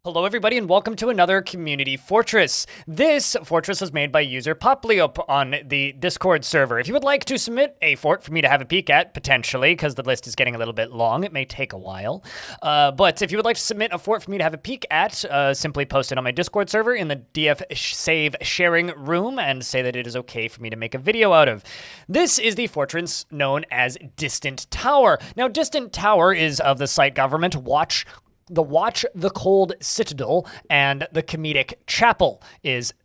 Hello everybody and welcome to another community fortress. This fortress was made by user Popliop on the Discord server. If you would like to submit a fort for me to have a peek at, potentially, because the list is getting a little bit long, it may take a while. But if you would like to submit a fort for me to have a peek at, simply post it on my Discord server in the DF save sharing room and say that it is okay for me to make a video out of. This is the fortress known as Distant Tower. Now, Distant Tower is of the site government Watch the Cold Citadel, and the Comedic Chapel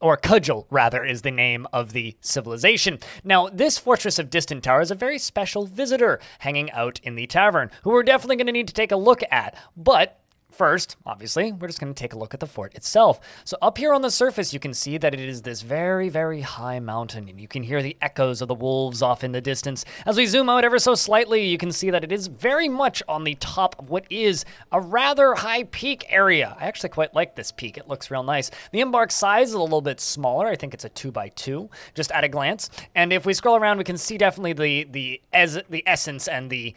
or Cudgel, rather, is the name of the civilization. Now, this Fortress of Distant Tower is a very special visitor hanging out in the tavern, who we're definitely going to need to take a look at, but first, obviously, we're just going to take a look at the fort itself. So up here on the surface, you can see that it is this very, very high mountain, and you can hear the echoes of the wolves off in the distance. As we zoom out ever so slightly, you can see that it is very much on the top of what is a rather high peak area. I actually quite like this peak. It looks real nice. The embark size is a little bit smaller. I think it's a 2x2, just at a glance. And if we scroll around, we can see definitely the essence and the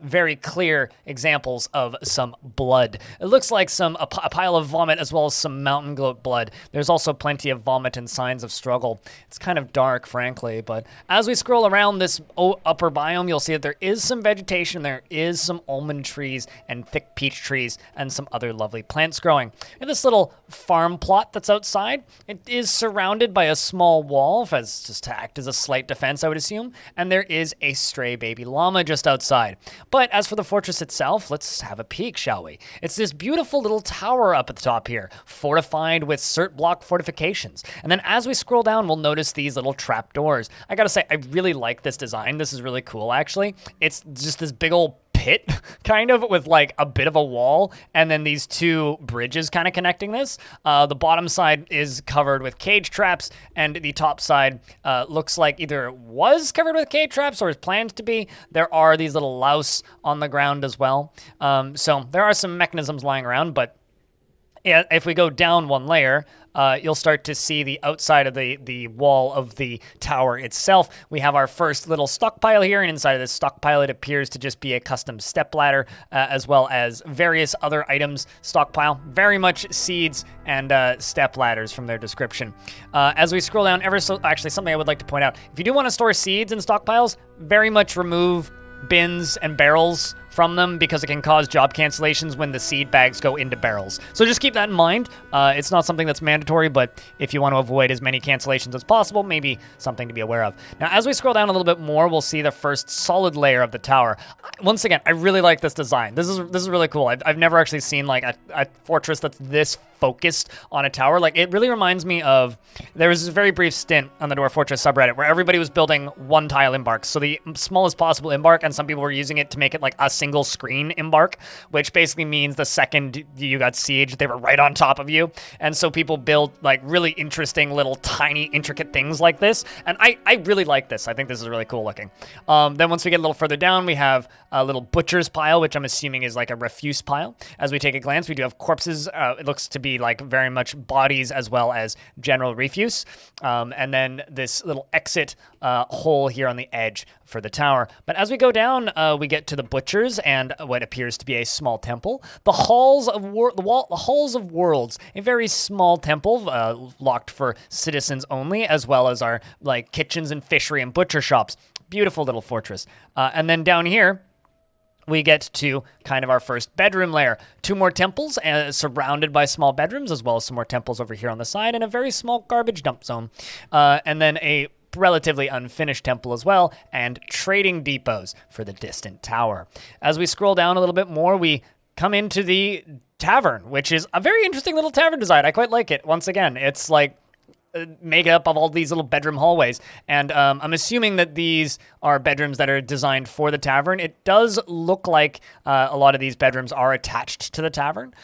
very clear examples of some blood. It looks like a pile of vomit as well as some mountain goat blood. There's also plenty of vomit and signs of struggle. It's kind of dark, frankly, but as we scroll around this upper biome, you'll see that there is some vegetation, there is some almond trees and thick peach trees and some other lovely plants growing. And this little farm plot that's outside, it is surrounded by a small wall, just to act as a slight defense, I would assume, and there is a stray baby llama just outside. But as for the fortress itself, let's have a peek, shall we? It's this beautiful little tower up at the top here, fortified with cert block fortifications. And then as we scroll down, we'll notice these little trap doors. I gotta say, I really like this design. This is really cool, actually. It's just this big old pit, kind of, with like a bit of a wall, and then these two bridges kind of connecting this. The bottom side is covered with cage traps, and the top side looks like either it was covered with cage traps or is planned to be. There are these little louse on the ground as well. So there are some mechanisms lying around, but if we go down one layer, you'll start to see the outside of the wall of the tower itself. We have our first little stockpile here, and inside of this stockpile, it appears to just be a custom step ladder, as well as various other items stockpile. Very much seeds and step ladders from their description. As we scroll down actually, something I would like to point out. If you do want to store seeds in stockpiles, very much remove bins and barrels from them, because it can cause job cancellations when the seed bags go into barrels. So just keep that in mind. It's not something that's mandatory, but if you want to avoid as many cancellations as possible, maybe something to be aware of. Now, as we scroll down a little bit more, we'll see the first solid layer of the tower. Once again, I really like this design. This is really cool. I've never actually seen like a fortress that's this focused on a tower. Like, it really reminds me of, there was this very brief stint on the Dwarf Fortress subreddit where everybody was building one tile embarks, so the smallest possible embark, and some people were using it to make it like a single screen embark, which basically means the second you got sieged, they were right on top of you. And so people build like really interesting little tiny intricate things like this, and I really like this. I think this is really cool looking. Then once we get a little further down, we have a little butcher's pile, which I'm assuming is like a refuse pile. As we take a glance, we do have corpses. It looks to be like very much bodies as well as general refuse. And then this little exit hole here on the edge for the tower. But as we go down, we get to the butchers and what appears to be a small temple. The halls of worlds, a very small temple locked for citizens only, as well as our like kitchens and fishery and butcher shops. Beautiful little fortress. And then down here, we get to kind of our first bedroom layer. Two more temples surrounded by small bedrooms, as well as some more temples over here on the side, and a very small garbage dump zone. And then a relatively unfinished temple as well, and trading depots for the Distant Tower. As we scroll down a little bit more, we come into the tavern, which is a very interesting little tavern design. I quite like it. Once again, it's like made up of all these little bedroom hallways, and I'm assuming that these are bedrooms that are designed for the tavern. It does look like a lot of these bedrooms are attached to the tavern.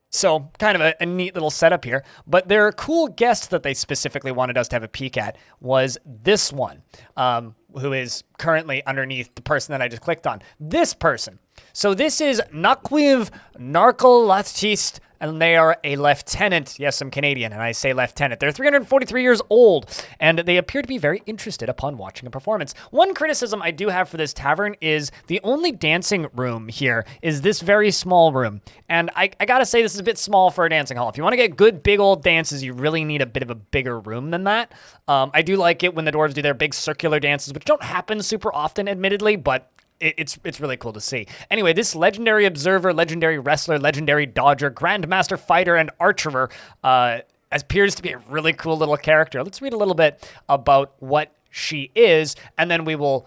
So kind of a neat little setup here. But their cool guest that they specifically wanted us to have a peek at was this one, who is currently underneath the person that I just clicked on. This person. So this is Nakwiv Narkolatist and they are a lieutenant. Yes, I'm Canadian, and I say lieutenant. They're 343 years old, and they appear to be very interested upon watching a performance. One criticism I do have for this tavern is the only dancing room here is this very small room, and I gotta say this is a bit small for a dancing hall. If you want to get good big old dances, you really need a bit of a bigger room than that. I do like it when the dwarves do their big circular dances, which don't happen super often, admittedly, but it's really cool to see. Anyway, this legendary observer, legendary wrestler, legendary dodger, grandmaster fighter, and archerer appears to be a really cool little character. Let's read a little bit about what she is, and then we will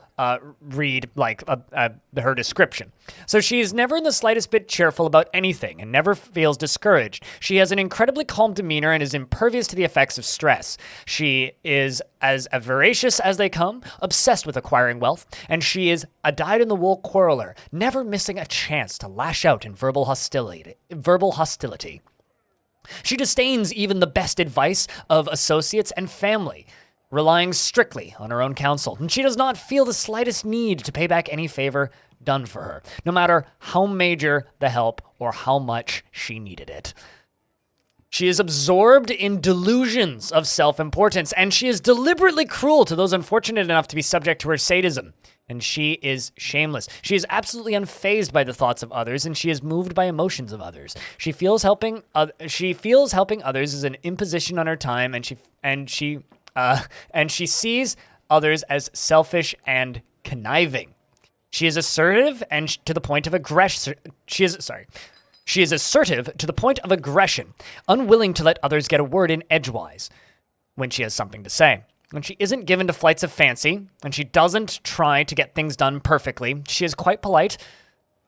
read her description. So she is never in the slightest bit cheerful about anything and never feels discouraged. She has an incredibly calm demeanor and is impervious to the effects of stress. She is as voracious as they come, obsessed with acquiring wealth, and she is a dyed-in-the-wool quarreler, never missing a chance to lash out in verbal hostility. She disdains even the best advice of associates and family, relying strictly on her own counsel, and she does not feel the slightest need to pay back any favor done for her, no matter how major the help or how much she needed it. She is absorbed in delusions of self-importance, and she is deliberately cruel to those unfortunate enough to be subject to her sadism. And she is shameless. She is absolutely unfazed by the thoughts of others, and she is moved by emotions of others. She feels helping others is an imposition on her time, and she sees others as selfish and conniving. She is assertive and to the point of aggression. She is assertive to the point of aggression, unwilling to let others get a word in edgewise when she has something to say. When she isn't given to flights of fancy, and she doesn't try to get things done perfectly, she is quite polite,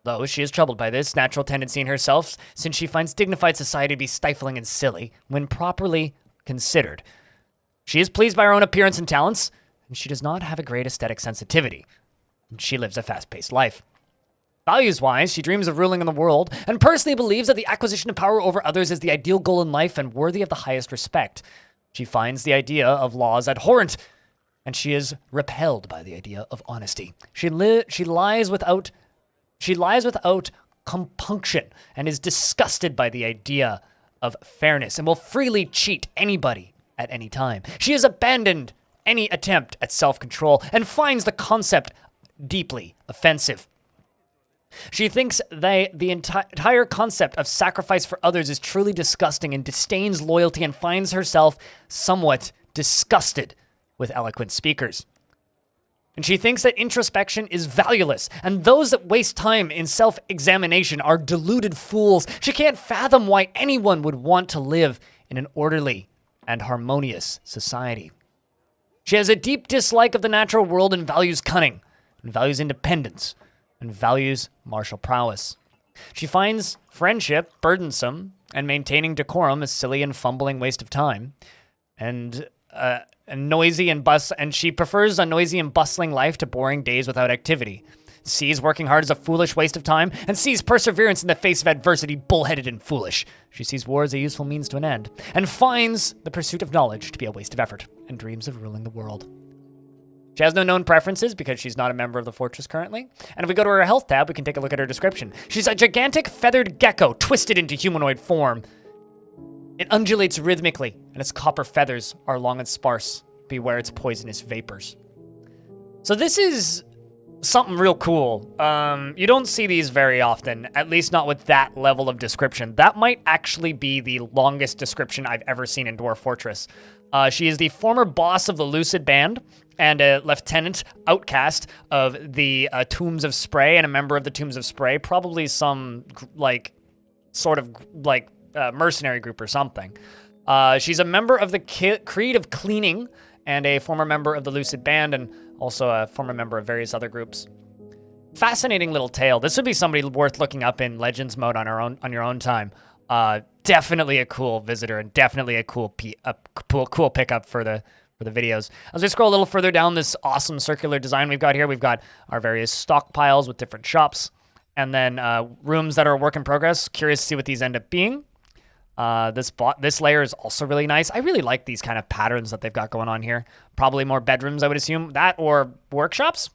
though she is troubled by this natural tendency in herself, since she finds dignified society to be stifling and silly when properly considered. She is pleased by her own appearance and talents, and she does not have a great aesthetic sensitivity. She lives a fast-paced life. Values-wise, she dreams of ruling in the world, and personally believes that the acquisition of power over others is the ideal goal in life and worthy of the highest respect. She finds the idea of laws abhorrent, and she is repelled by the idea of honesty. She lies without compunction, and is disgusted by the idea of fairness, and will freely cheat anybody at any time. She has abandoned any attempt at self-control and finds the concept deeply offensive. She thinks the entire concept of sacrifice for others is truly disgusting and disdains loyalty and finds herself somewhat disgusted with eloquent speakers. And she thinks that introspection is valueless, and those that waste time in self-examination are deluded fools. She can't fathom why anyone would want to live in an orderly and harmonious society. She has a deep dislike of the natural world and values cunning, and values independence, and values martial prowess. She finds friendship burdensome, and maintaining decorum a silly and fumbling waste of time, and she prefers a noisy and bustling life to boring days without activity. Sees working hard as a foolish waste of time, and sees perseverance in the face of adversity bullheaded and foolish. She sees war as a useful means to an end, and finds the pursuit of knowledge to be a waste of effort, and dreams of ruling the world. She has no known preferences because she's not a member of the fortress currently. And if we go to her health tab, we can take a look at her description. She's a gigantic feathered gecko twisted into humanoid form. It undulates rhythmically, and its copper feathers are long and sparse. Beware its poisonous vapors. So this is something real cool. You don't see these very often, at least not with that level of description. That might actually be the longest description I've ever seen in Dwarf Fortress. She is the former boss of the Lucid Band and a lieutenant outcast of the Tombs of Spray and a member of the Tombs of Spray, probably some mercenary group or something. She's a member of the Creed of Cleaning and a former member of the Lucid Band and also a former member of various other groups. Fascinating little tale. This would be somebody worth looking up in Legends mode on your own time. Definitely a cool visitor and definitely a cool pickup for the videos. As we scroll a little further down this awesome circular design we've got here, we've got our various stockpiles with different shops, and then rooms that are a work in progress. Curious to see what these end up being. This layer is also really nice. I really like these kind of patterns that they've got going on here. Probably more bedrooms, I would assume. That or workshops.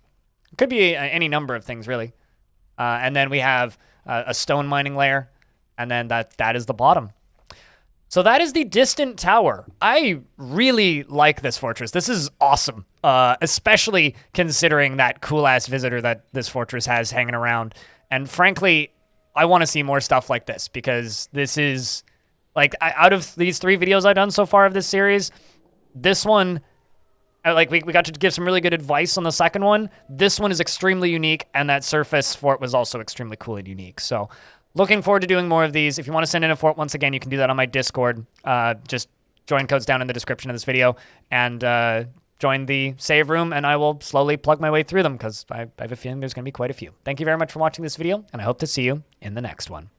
Could be any number of things, really. And then we have a stone mining layer. And then that is the bottom. So that is the Distant Tower. I really like this fortress. This is awesome, especially considering that cool-ass visitor that this fortress has hanging around. And frankly, I want to see more stuff like this because this is, like, out of these 3 videos I've done so far of this series, this one, like, we got to give some really good advice on the second one. This one is extremely unique, and that surface fort was also extremely cool and unique. So looking forward to doing more of these. If you want to send in a fort, once again, you can do that on my Discord. Just join codes down in the description of this video and join the save room, and I will slowly plug my way through them because I have a feeling there's going to be quite a few. Thank you very much for watching this video, and I hope to see you in the next one.